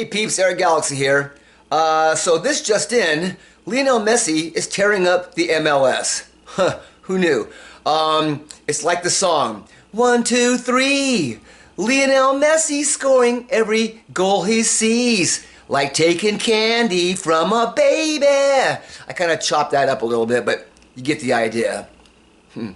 Hey peeps, Erik Galaxy here. So this just in, Lionel Messi is tearing up the MLS. Huh, who knew? It's like the song, 1, 2, 3. Lionel Messi scoring every goal he sees, like taking candy from a baby. I kind of chopped that up a little bit, but you get the idea.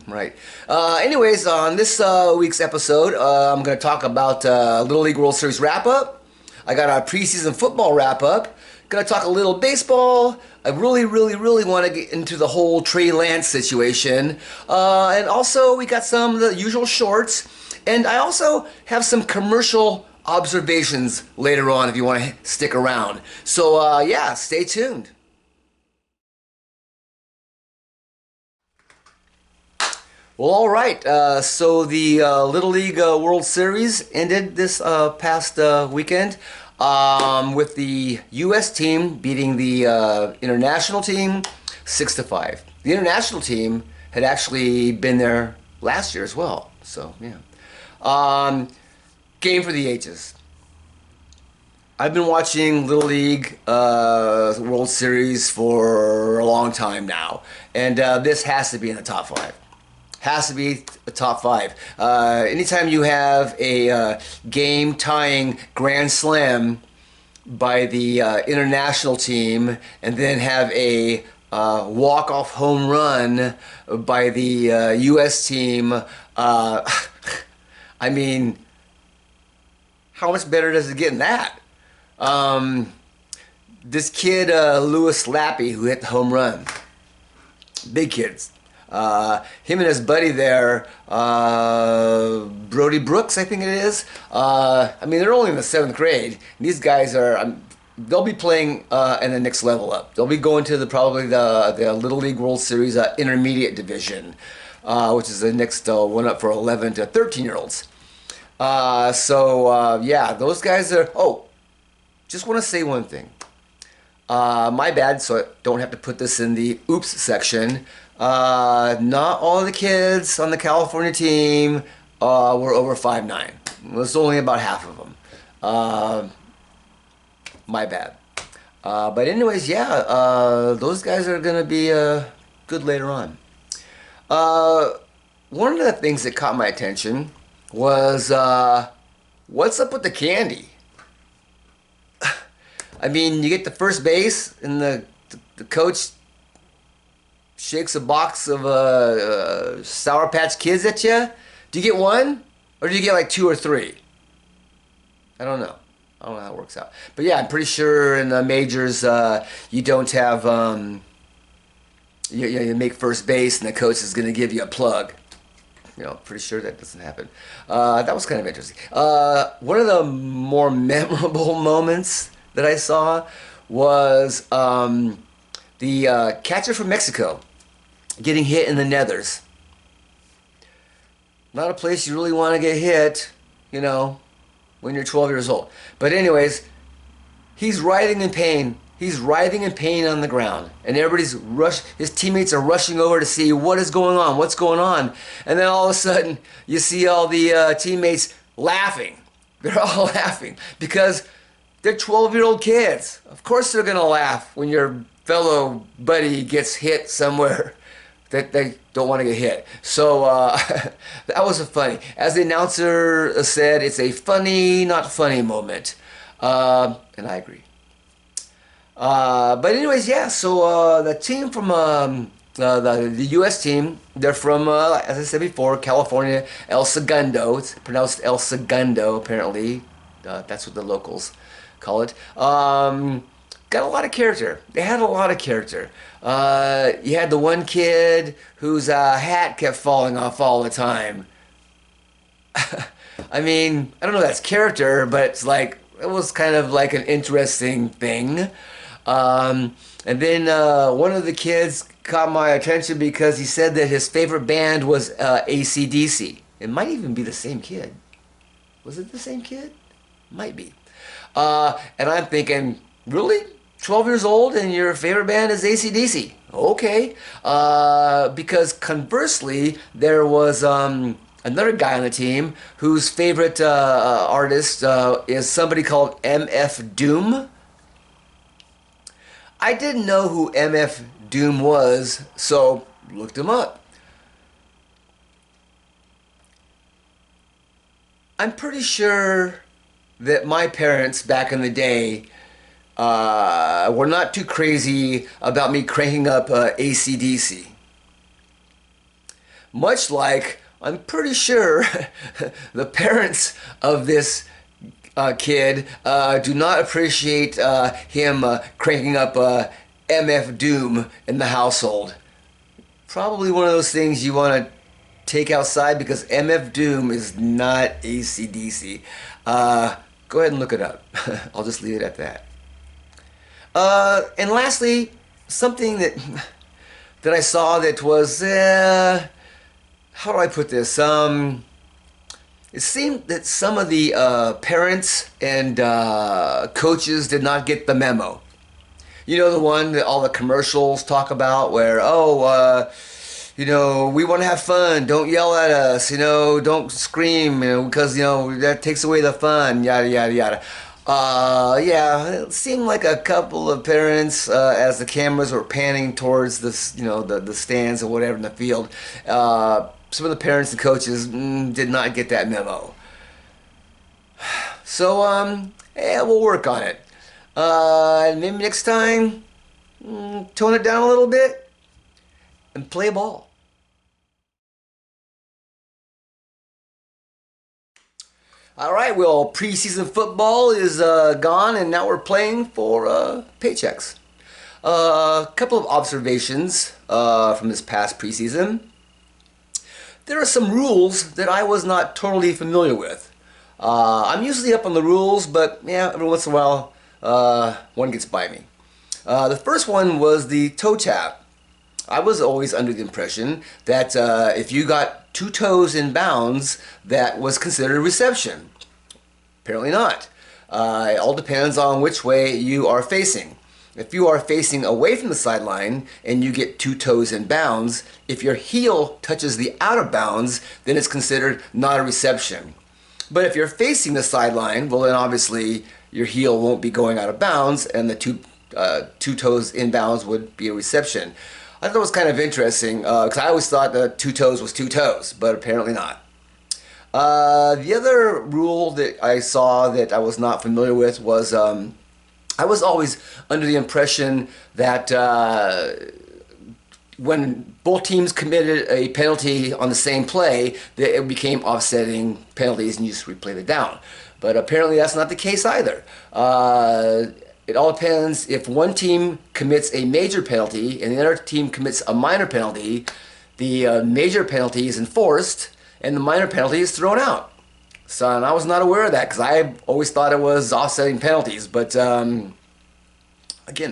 Right. Anyways, on this week's episode, I'm going to talk about Little League World Series wrap-up. I got our preseason football wrap-up. Going to talk a little baseball. I really want to get into the whole Trey Lance situation. And also, we got some of the usual shorts. And I also have some commercial observations later on if you want to stick around. So, yeah, stay tuned. Well, all right. So the Little League World Series ended this past weekend with the U.S. team beating the international team 6-5. The international team had actually been there last year as well. So, yeah. Game for the ages. I've been watching Little League World Series for a long time now. And this has to be in the top 5. Has to be the top 5. Anytime you have a game-tying grand slam by the international team and then have a walk-off home run by the U.S. team, I mean, how much better does it get than that? This kid, Lewis Lappy, who hit the home run, big kids. Him and his buddy there, Brody Brooks, I think it is. I mean, they're only in the 7th grade. These guys are, they'll be playing in the next level up. They'll be going to probably the Little League World Series intermediate division, which is the next one up for 11 to 13-year-olds. Yeah, those guys are, just want to say one thing. My bad, so I don't have to put this in the oops section. Not all of the kids on the California team were over 5'9". It was only about half of them. My bad. But anyways, yeah, those guys are going to be good later on. One of the things that caught my attention was what's up with the candy? I mean, you get to first base and the coach shakes a box of Sour Patch Kids at you. Do you get one? Or do you get like 2 or 3? I don't know. I don't know how it works out. But yeah, I'm pretty sure in the majors you don't have, you make first base and the coach is going to give you a plug. You know, pretty sure that doesn't happen. That was kind of interesting. One of the more memorable moments that I saw was the catcher from Mexico getting hit in the nethers. Not a place you really want to get hit, you know, when you're 12 years old. But anyways, he's writhing in pain. He's writhing in pain on the ground. And his teammates are rushing over to see what is going on, what's going on. And then all of a sudden, you see all the teammates laughing. They're all laughing because they're 12-year-old kids. Of course they're going to laugh when your fellow buddy gets hit somewhere that they don't want to get hit. So that was funny. As the announcer said, it's a funny, not funny moment. And I agree. But anyways, yeah, so the team from the U.S. team, they're from, as I said before, California, El Segundo. It's pronounced El Segundo, apparently. That's what the locals call it. Got a lot of character. They had a lot of character. You had the one kid whose hat kept falling off all the time. I mean, I don't know if that's character, but it's like, it was kind of like an interesting thing. And then one of the kids caught my attention because he said that his favorite band was AC/DC. It might even be the same kid. Was it the same kid? Might be. And I'm thinking, really? 12 years old and your favorite band is AC/DC? Okay. Because conversely, there was another guy on the team whose favorite artist is somebody called MF Doom. I didn't know who MF Doom was, so looked him up. I'm pretty sure that my parents back in the day were not too crazy about me cranking up AC/DC. Much like I'm pretty sure the parents of this kid do not appreciate him cranking up MF Doom in the household. Probably one of those things you want to take outside because MF Doom is not AC/DC. Go ahead and look it up. I'll just leave it at that. And lastly, something that I saw that was how do I put this? It seemed that some of the parents and coaches did not get the memo. You know, the one that all the commercials talk about where, you know, we want to have fun. Don't yell at us. You know, don't scream. You know, because, you know, that takes away the fun. Yada, yada, yada. Yeah, it seemed like a couple of parents, as the cameras were panning towards this, you know, the stands or whatever in the field, some of the parents and coaches did not get that memo. So, yeah, we'll work on it. Maybe next time, tone it down a little bit and play ball. All right, well, preseason football is gone, and now we're playing for paychecks. A couple of observations from this past preseason. There are some rules that I was not totally familiar with. I'm usually up on the rules, but yeah, every once in a while, one gets by me. The first one was the toe tap. I was always under the impression that if you got 2 toes in bounds, that was considered a reception. Apparently not. It all depends on which way you are facing. If you are facing away from the sideline and you get 2 toes in bounds, if your heel touches the out of bounds, then it's considered not a reception. But if you're facing the sideline, well then obviously your heel won't be going out of bounds and the two toes in bounds would be a reception. I thought it was kind of interesting because I always thought that 2 toes was 2 toes, but apparently not. The other rule that I saw that I was not familiar with was I was always under the impression that when both teams committed a penalty on the same play, that it became offsetting penalties and you just replay it down. But apparently that's not the case either. It all depends if one team commits a major penalty and the other team commits a minor penalty, the major penalty is enforced and the minor penalty is thrown out. So and I was not aware of that because I always thought it was offsetting penalties, but again,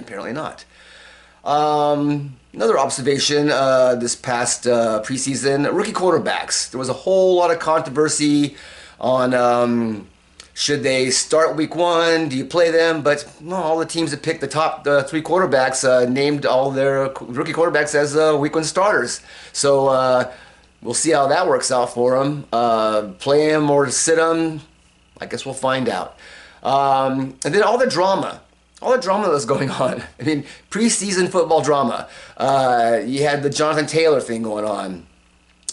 apparently not. Another observation this past preseason, rookie quarterbacks. There was a whole lot of controversy on should they start week 1, do you play them? But no, all the teams that picked the top 3 quarterbacks named all their rookie quarterbacks as week 1 starters. So we'll see how that works out for them. Play them or sit them, I guess we'll find out. And then all the drama that was going on. I mean, preseason football drama. You had the Jonathan Taylor thing going on.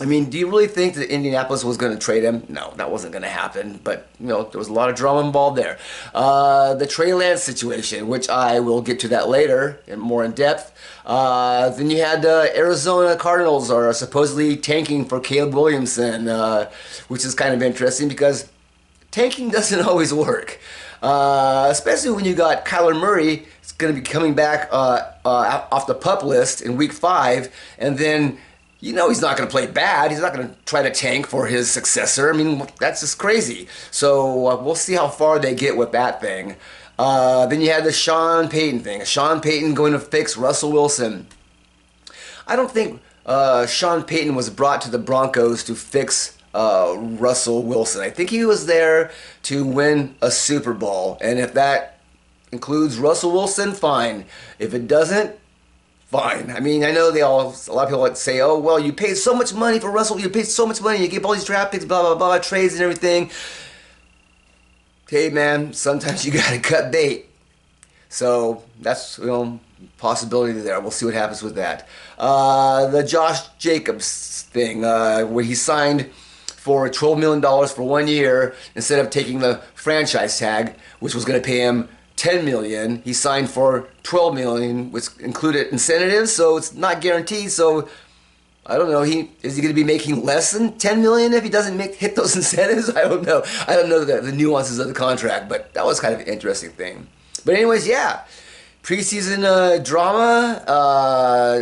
I mean, do you really think that Indianapolis was going to trade him? No, that wasn't going to happen. But, you know, there was a lot of drama involved there. The Trey Lance situation, which I will get to that later and more in depth. Then you had Arizona Cardinals are supposedly tanking for Caleb Williamson, which is kind of interesting because tanking doesn't always work. Especially when you got Kyler Murray is going to be coming back off the PUP list in week 5, and then you know he's not going to play bad. He's not going to try to tank for his successor. I mean, that's just crazy. So we'll see how far they get with that thing. Then you had the Sean Payton thing. Sean Payton going to fix Russell Wilson. I don't think Sean Payton was brought to the Broncos to fix Russell Wilson. I think he was there to win a Super Bowl. And if that includes Russell Wilson, fine. If it doesn't, fine. I mean, I know a lot of people like say, oh, well, you paid so much money for Russell, you paid so much money, you gave all these draft picks, blah, blah, blah, trades and everything. Hey, man, sometimes you gotta cut bait. So that's, possibility there. We'll see what happens with that. The Josh Jacobs thing, where he signed for $12 million for 1 year instead of taking the franchise tag, which was going to pay him $10 million. He signed for $12 million, which included incentives, so it's not guaranteed. So I don't know. Is he going to be making less than $10 million if he doesn't hit those incentives? I don't know. I don't know the nuances of the contract, but that was kind of an interesting thing. But anyways, yeah. Preseason drama.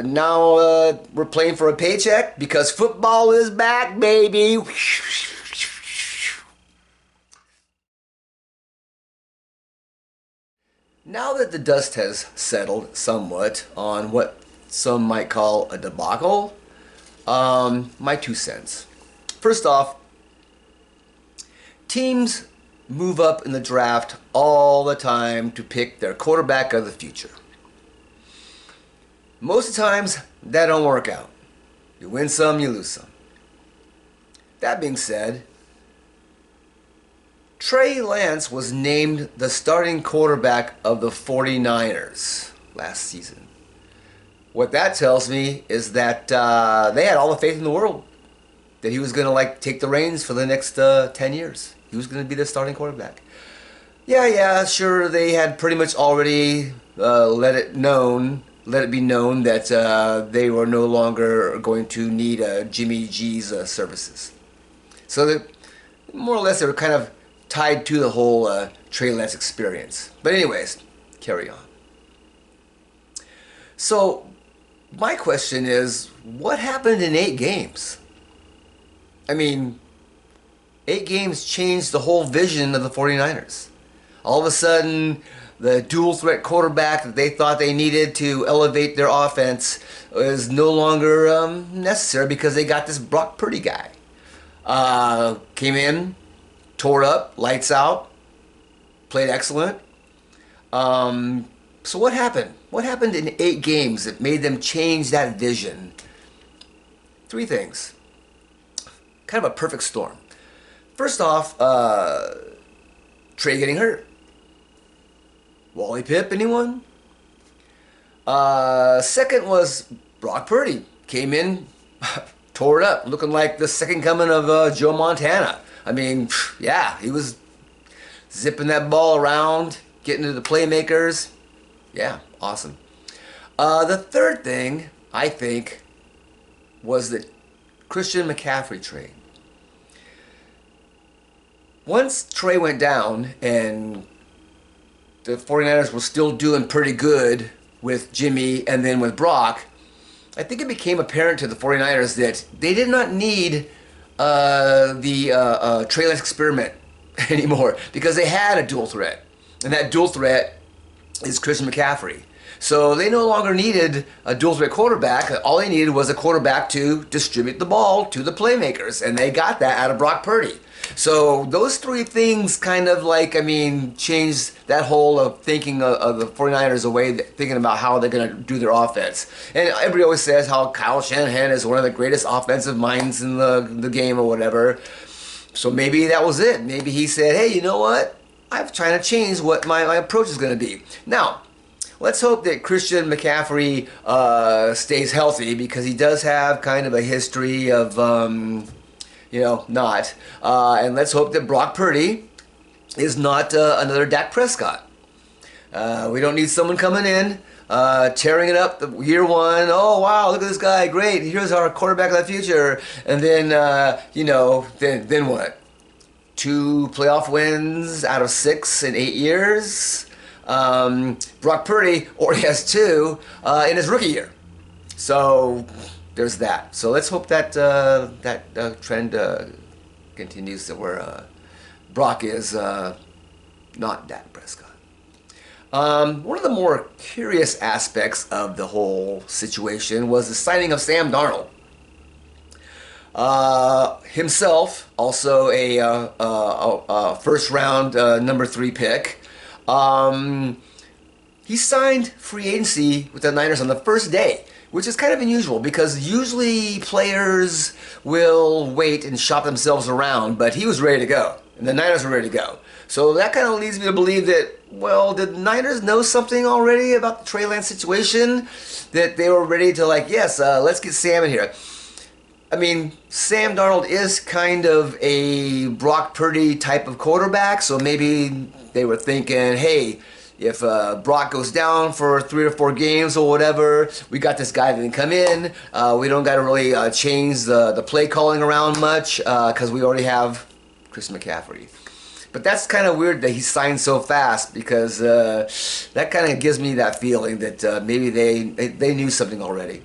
Now we're playing for a paycheck because football is back, baby. Now that the dust has settled somewhat on what some might call a debacle, my 2 cents. First off, teams move up in the draft all the time to pick their quarterback of the future. Most of the times, that don't work out. You win some, you lose some. That being said, Trey Lance was named the starting quarterback of the 49ers last season. What that tells me is that they had all the faith in the world that he was going to take the reins for the next 10 years. He was going to be the starting quarterback. Yeah, sure, they had pretty much already let it be known that they were no longer going to need Jimmy G's services. So more or less they were kind of tied to the whole Trey Lance experience. But anyways, carry on. So my question is, what happened in 8 games? I mean, 8 games changed the whole vision of the 49ers. All of a sudden, the dual threat quarterback that they thought they needed to elevate their offense is no longer necessary because they got this Brock Purdy guy. Came in, tore up, lights out, played excellent. So what happened? What happened in 8 games that made them change that vision? 3 things. Kind of a perfect storm. First off, Trey getting hurt. Wally Pipp, anyone? Second was Brock Purdy. Came in, tore it up, looking like the second coming of Joe Montana. I mean, yeah, he was zipping that ball around, getting to the playmakers. Yeah, awesome. The third thing, I think, was the Christian McCaffrey trade. Once Trey went down and the 49ers were still doing pretty good with Jimmy and then with Brock, I think it became apparent to the 49ers that they did not need the Trey Lance experiment anymore because they had a dual threat. And that dual threat is Christian McCaffrey. So they no longer needed a dual threat quarterback. All they needed was a quarterback to distribute the ball to the playmakers. And they got that out of Brock Purdy. So those 3 things kind of changed that whole thinking of the 49ers away, thinking about how they're going to do their offense. And everybody always says how Kyle Shanahan is one of the greatest offensive minds in the game or whatever. So maybe that was it. Maybe he said, hey, you know what? I'm trying to change what my approach is going to be. Now, let's hope that Christian McCaffrey stays healthy because he does have kind of a history of, not. And let's hope that Brock Purdy is not another Dak Prescott. We don't need someone coming in, tearing it up the year 1. Oh, wow, look at this guy. Great. Here's our quarterback of the future. And then, then what? 2 playoff wins out of 6 in 8 years. Brock Purdy already has 2 in his rookie year. So there's that. So let's hope that that trend continues to where Brock is not Dak Prescott. One of the more curious aspects of the whole situation was the signing of Sam Darnold. Himself, also a first round number 3 pick. he signed free agency with the Niners on the first day, which is kind of unusual because usually players will wait and shop themselves around, but he was ready to go, and the Niners were ready to go. So that kind of leads me to believe that, well, did the Niners know something already about the Trey Lance situation? That they were ready to, like, yes, let's get Sam in here. I mean, Sam Darnold is kind of a Brock Purdy type of quarterback, so maybe they were thinking, hey, if Brock goes down for 3 or 4 games or whatever, we got this guy that can come in. We don't got to really change the play calling around much because we already have Chris McCaffrey. But that's kind of weird that he signed so fast because that kind of gives me that feeling that maybe they knew something already.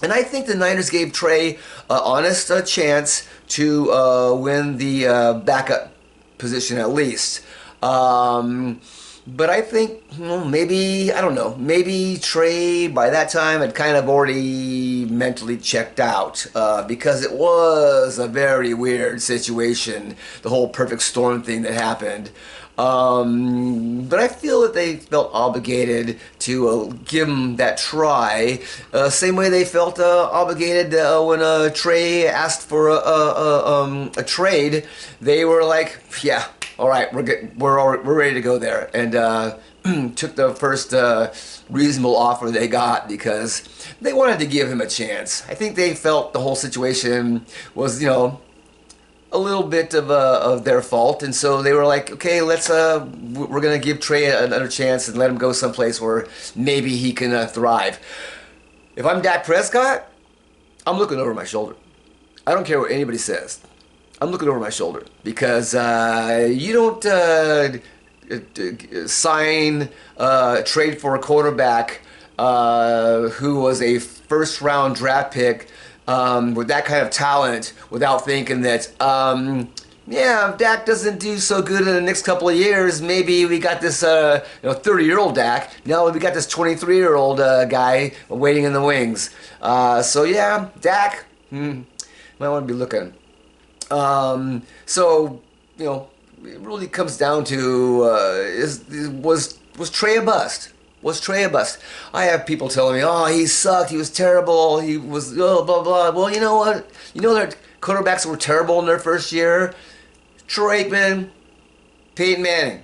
And I think the Niners gave Trey honest chance to win the backup position at least. But I think, well, maybe, I don't know, maybe Trey by that time had kind of already mentally checked out because it was a very weird situation, the whole perfect storm thing that happened. But I feel that they felt obligated to give him that try, same way they felt obligated when Trey asked for a trade. They were like, yeah, all right, we're ready to go there, and took the first reasonable offer they got because they wanted to give him a chance. I think they felt the whole situation was, you know, a little bit of their fault, and so they were like, okay, let's we're gonna give Trey another chance and let him go someplace where maybe he can thrive. If I'm Dak Prescott, I'm looking over my shoulder. I don't care what anybody says. I'm looking over my shoulder because you don't sign trade for a quarterback who was a first-round draft pick with that kind of talent without thinking that, yeah, if Dak doesn't do so good in the next couple of years, maybe we got this 30-year-old Dak. No, we got this 23-year-old guy waiting in the wings. So, yeah, Dak, might want to be looking. So, you know, it really comes down to was Trey a bust? Was Trey a bust? I have people telling me, oh, he sucked, he was terrible, he was, oh, blah, blah. Well, you know what? You know that quarterbacks were terrible in their first year? Troy Aikman, Peyton Manning.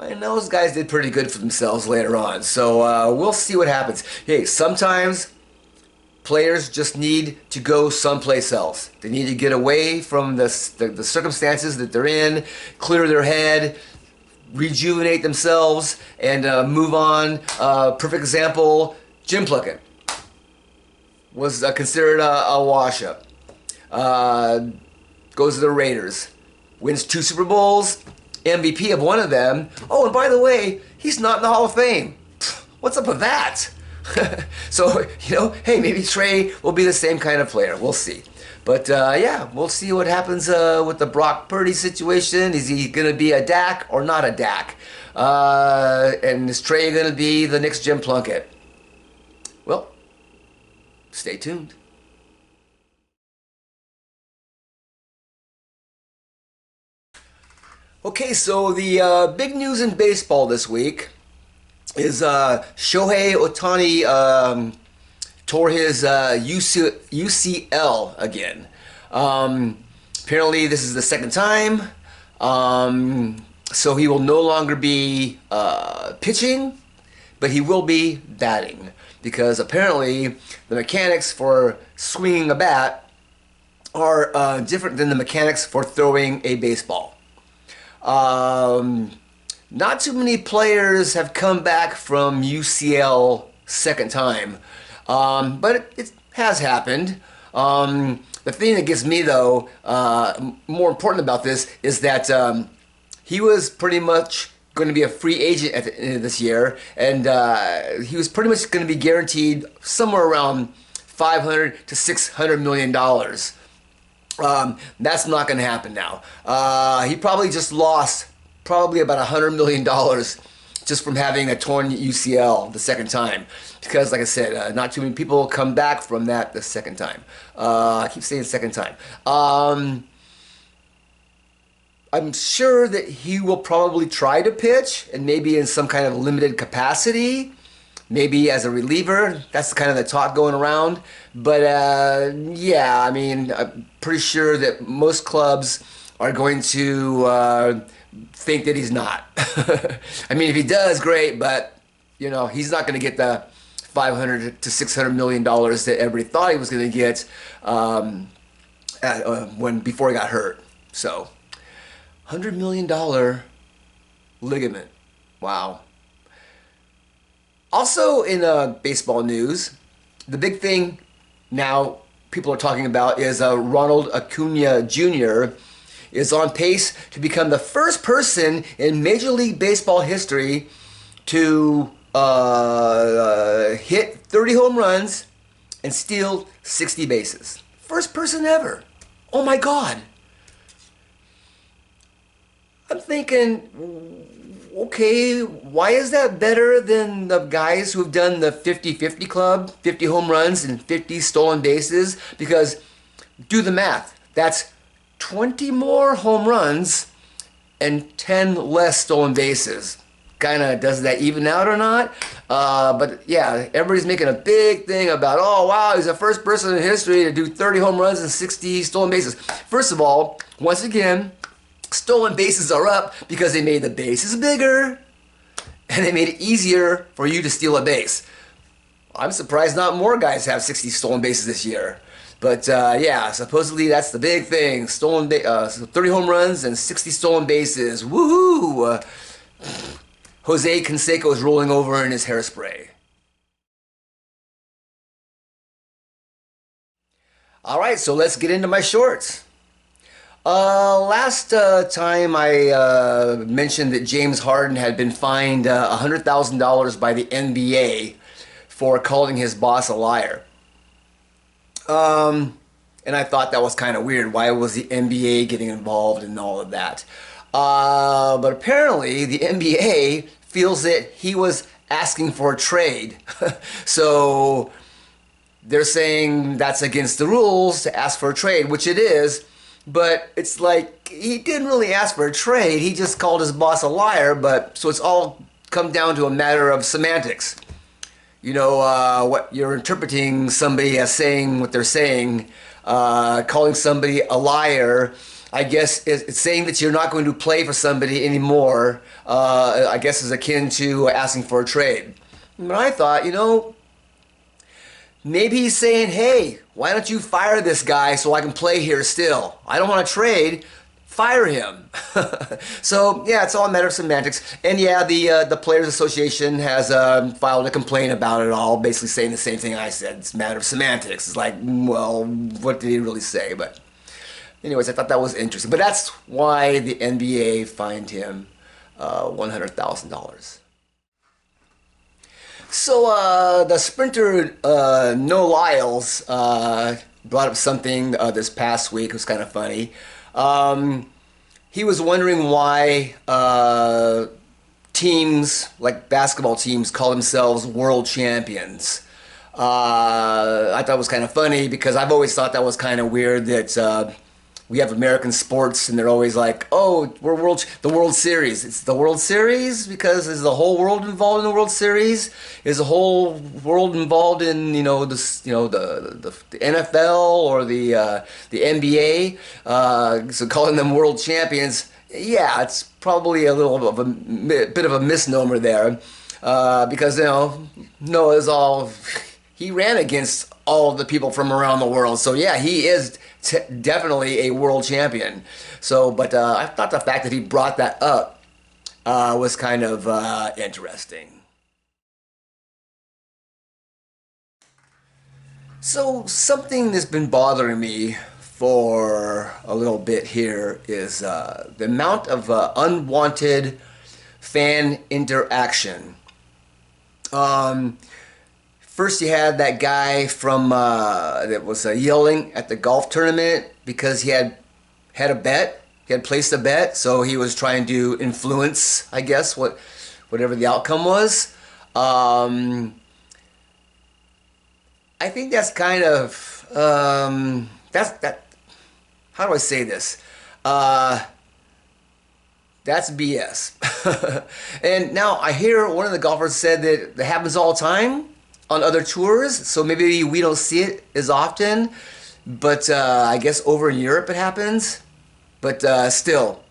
And those guys did pretty good for themselves later on. So we'll see what happens. Hey, sometimes players just need to go someplace else. They need to get away from the circumstances that they're in, clear their head, rejuvenate themselves, and move on. Perfect example, Jim Plunkett was considered a wash-up. Goes to the Raiders, wins 2 Super Bowls, MVP of one of them. Oh, and by the way, he's not in the Hall of Fame. What's up with that? So, you know, hey, maybe Trey will be the same kind of player. We'll see. But, yeah, we'll see what happens with the Brock Purdy situation. Is he going to be a Dak or not a Dak? And is Trey going to be the next Jim Plunkett? Well, stay tuned. Okay, so the big news in baseball this week is Shohei Ohtani tore his UCL again. Apparently this is the second time, so he will no longer be pitching, but he will be batting, because apparently the mechanics for swinging a bat are different than the mechanics for throwing a baseball. Not too many players have come back from UCL second time, but it has happened. The thing that gets me, though, more important about this is that he was pretty much going to be a free agent at the end of this year, and he was pretty much going to be guaranteed somewhere around $500 to $600 million. That's not going to happen now. He probably just lost probably about $100 million just from having a torn UCL the second time. Because, like I said, not too many people come back from that the second time. I keep saying second time. I'm sure that he will probably try to pitch, and maybe in some kind of limited capacity, maybe as a reliever. That's kind of the talk going around. But yeah, I mean, I'm pretty sure that most clubs are going to think that he's not. I mean, if he does, great, but you know, he's not going to get the 500 to 600 million dollars that everybody thought he was going to get before he got hurt. So, $100 million ligament. Wow. Also in baseball news, the big thing now people are talking about is Ronald Acuna Jr. is on pace to become the first person in Major League Baseball history to hit 30 home runs and steal 60 bases. First person ever. Oh my God. I'm thinking, okay, why is that better than the guys who've done the 50-50 club, 50 home runs and 50 stolen bases? Because do the math. That's 20 more home runs and 10 less stolen bases. Kind of does that even out or not? But yeah, everybody's making a big thing about, oh wow, he's the first person in history to do 30 home runs and 60 stolen bases. First of all, once again, stolen bases are up because they made the bases bigger and they made it easier for you to steal a base. I'm surprised not more guys have 60 stolen bases this year. But yeah, supposedly that's the big thing. 30 home runs and 60 stolen bases. Woohoo! Jose Canseco is rolling over in his hairspray. All right, so let's get into my shorts. Last time I mentioned that James Harden had been fined $100,000 by the NBA for calling his boss a liar. And I thought that was kind of weird. Why was the NBA getting involved in all of that? But apparently the NBA feels that he was asking for a trade. So they're saying that's against the rules to ask for a trade, which it is. But it's like he didn't really ask for a trade. He just called his boss a liar. But so it's all come down to a matter of semantics. You know, what you're interpreting somebody as saying what they're saying, calling somebody a liar, I guess it's saying that you're not going to play for somebody anymore, I guess is akin to asking for a trade. But I thought, you know, maybe he's saying, hey, why don't you fire this guy so I can play here still? I don't want to trade. Fire him. So yeah, it's all a matter of semantics. And yeah, the Players Association has filed a complaint about it all, basically saying the same thing I said. It's a matter of semantics. It's like, well, what did he really say? But anyways, I thought that was interesting. But that's why the NBA fined him $100,000. So the sprinter No Lyles brought up something this past week. It was kind of funny. He was wondering why teams, like basketball teams, call themselves world champions. I thought it was kind of funny because I've always thought that was kind of weird that we have American sports and they're always like, oh, we're the World Series. It's the World Series because is the whole world involved in the World Series? Is the whole world involved in the NFL or the NBA? So calling them world champions, yeah, it's probably a little of a bit of a misnomer there because Noah's he ran against all the people from around the world. So yeah, he is definitely a world champion. So, but I thought the fact that he brought that up was kind of interesting. So something that's been bothering me for a little bit here is the amount of unwanted fan interaction. First, you had that guy from that was yelling at the golf tournament because he had a bet. He had placed a bet, so he was trying to influence, I guess, whatever the outcome was. I think that's kind of that. How do I say this? That's BS. And now I hear one of the golfers said that it happens all the time on other tours, so maybe we don't see it as often, but I guess over in Europe it happens. But still,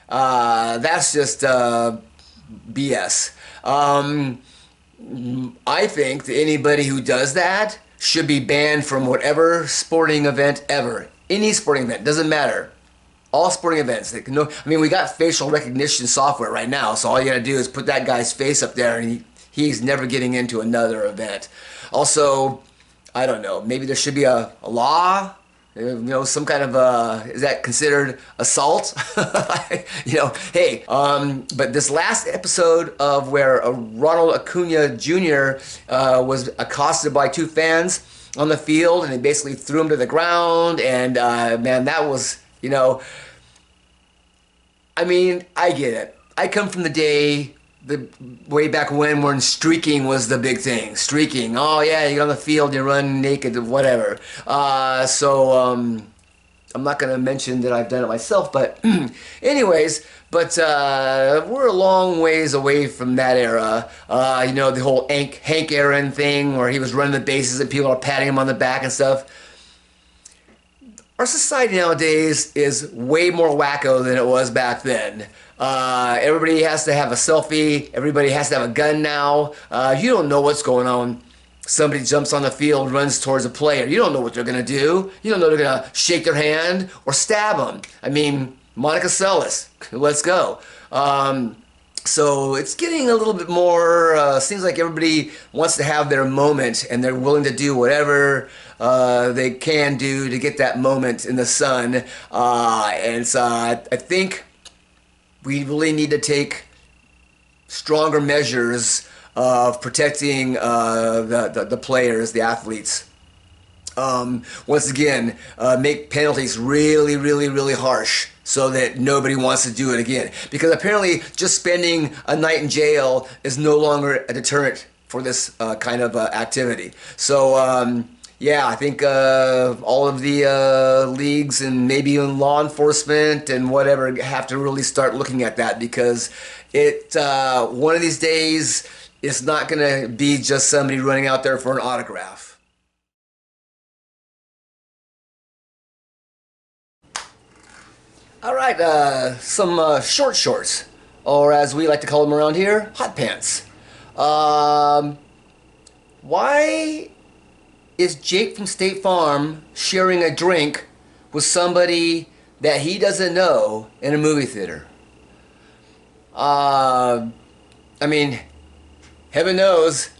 that's just BS. I think that anybody who does that should be banned from whatever sporting event ever. Any sporting event, doesn't matter. All sporting events. They can know, I mean, we got facial recognition software right now, so all you gotta do is put that guy's face up there and he's never getting into another event. Also, I don't know, maybe there should be a law, you know, some kind of, is that considered assault? You know, hey, but this last episode of where Ronald Acuna Jr. Was accosted by two fans on the field and they basically threw him to the ground, and man, that was, you know, I mean, I get it. I come from the day, the way back when streaking was the big thing. Streaking. Oh yeah, you get on the field, you run naked, whatever. I'm not going to mention that I've done it myself, but anyways, but we're a long ways away from that era. You know, the whole Hank Aaron thing where he was running the bases and people are patting him on the back and stuff. Our society nowadays is way more wacko than it was back then. Everybody has to have a selfie. Everybody has to have a gun now. You don't know what's going on. Somebody jumps on the field, runs towards a player. You don't know what they're going to do. You don't know if they're going to shake their hand or stab them. I mean, Monica Seles, let's go. So it's getting a little bit more, seems like everybody wants to have their moment and they're willing to do whatever they can do to get that moment in the sun. And so I think we really need to take stronger measures of protecting the players, the athletes. Once again, make penalties really, really, really harsh so that nobody wants to do it again. Because apparently just spending a night in jail is no longer a deterrent for this kind of activity. So yeah, I think all of the leagues and maybe even law enforcement and whatever have to really start looking at that, because it one of these days it's not going to be just somebody running out there for an autograph. All right, some short shorts, or as we like to call them around here, hot pants. Why is Jake from State Farm sharing a drink with somebody that he doesn't know in a movie theater? I mean, heaven knows,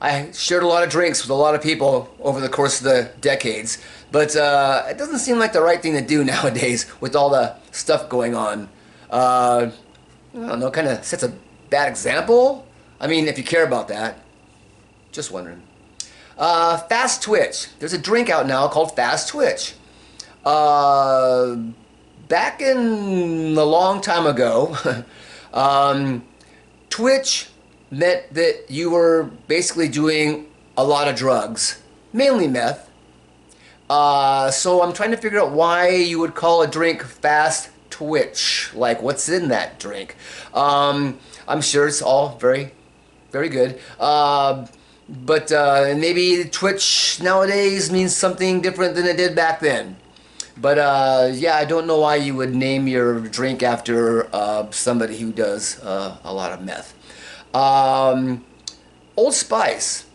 I shared a lot of drinks with a lot of people over the course of the decades, but it doesn't seem like the right thing to do nowadays with all the stuff going on. I don't know, kind of sets a bad example. I mean, if you care about that, just wondering. Fast Twitch. There's a drink out now called Fast Twitch. Back in a long time ago, Twitch meant that you were basically doing a lot of drugs, mainly meth. So I'm trying to figure out why you would call a drink Fast Twitch. Like, what's in that drink? I'm sure it's all very, very good. But maybe Twitch nowadays means something different than it did back then. But yeah, I don't know why you would name your drink after somebody who does a lot of meth. Old Spice.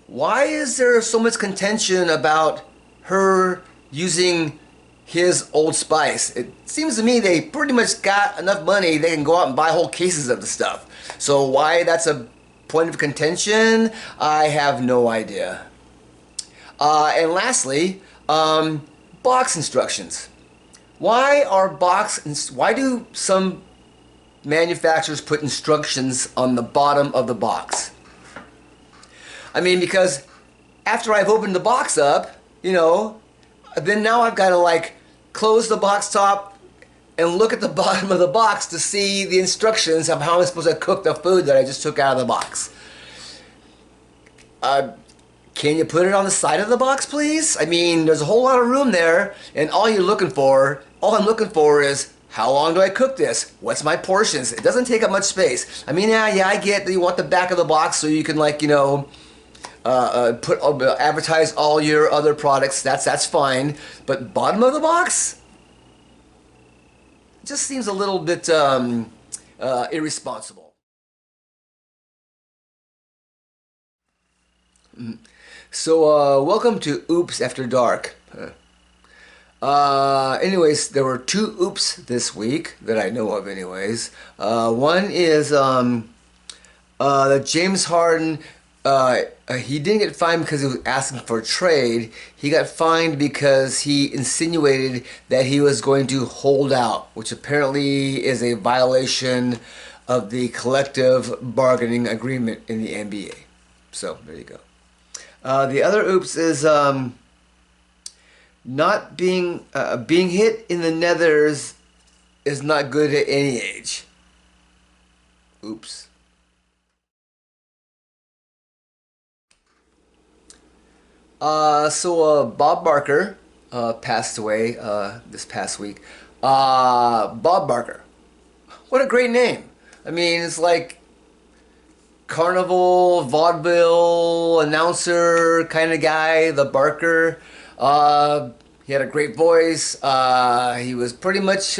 Why is there so much contention about her using his Old Spice? It seems to me they pretty much got enough money they can go out and buy whole cases of the stuff. So why that's a point of contention, I have no idea. And lastly, box instructions. Why do some manufacturers put instructions on the bottom of the box? I mean, because after I've opened the box up, you know, then now I've got to like close the box top and look at the bottom of the box to see the instructions of how I'm supposed to cook the food that I just took out of the box. Can you put it on the side of the box, please? I mean, there's a whole lot of room there, and all I'm looking for is How long do I cook this? What's my portions? It doesn't take up much space. I mean, yeah, I get that you want the back of the box so you can, like, you know, advertise all your other products. That's fine. But bottom of the box, it just seems a little bit irresponsible. So welcome to Oops After Dark. Anyways, there were 2 oops this week that I know of anyways. One is that James Harden, he didn't get fined because he was asking for a trade. He got fined because he insinuated that he was going to hold out, which apparently is a violation of the collective bargaining agreement in the NBA. So, there you go. The other oops is not being hit in the nethers is not good at any age. Oops. So Bob Barker passed away this past week. Bob Barker. What a great name. I mean, it's like carnival, vaudeville, announcer kind of guy, the Barker. He had a great voice. He was pretty much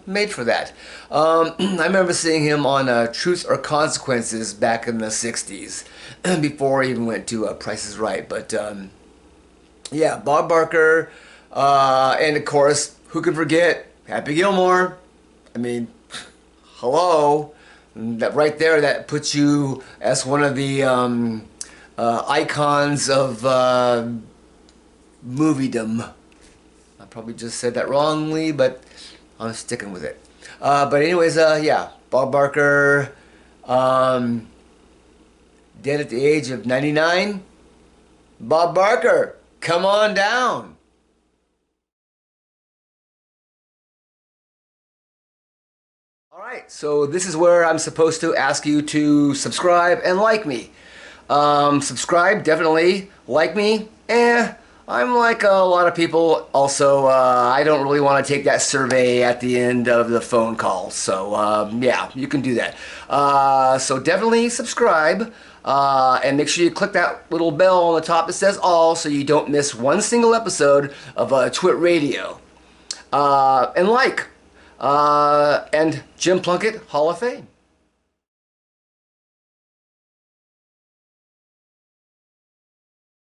made for that. I remember seeing him on Truth or Consequences back in the 60s, before he even went to Price is Right. But yeah, Bob Barker, and of course, who could forget Happy Gilmore? I mean, hello. That right there, that puts you as one of the icons of moviedom. I probably just said that wrongly, but I'm sticking with it. But anyways, yeah, Bob Barker, dead at the age of 99. Bob Barker, come on down. Alright, so this is where I'm supposed to ask you to subscribe and like me. Subscribe, definitely. Like me, I'm like a lot of people. Also, I don't really want to take that survey at the end of the phone call. So, yeah, you can do that. So definitely subscribe. And make sure you click that little bell on the top that says all so you don't miss one single episode of Twit Radio. And like. And Jim Plunkett, Hall of Fame.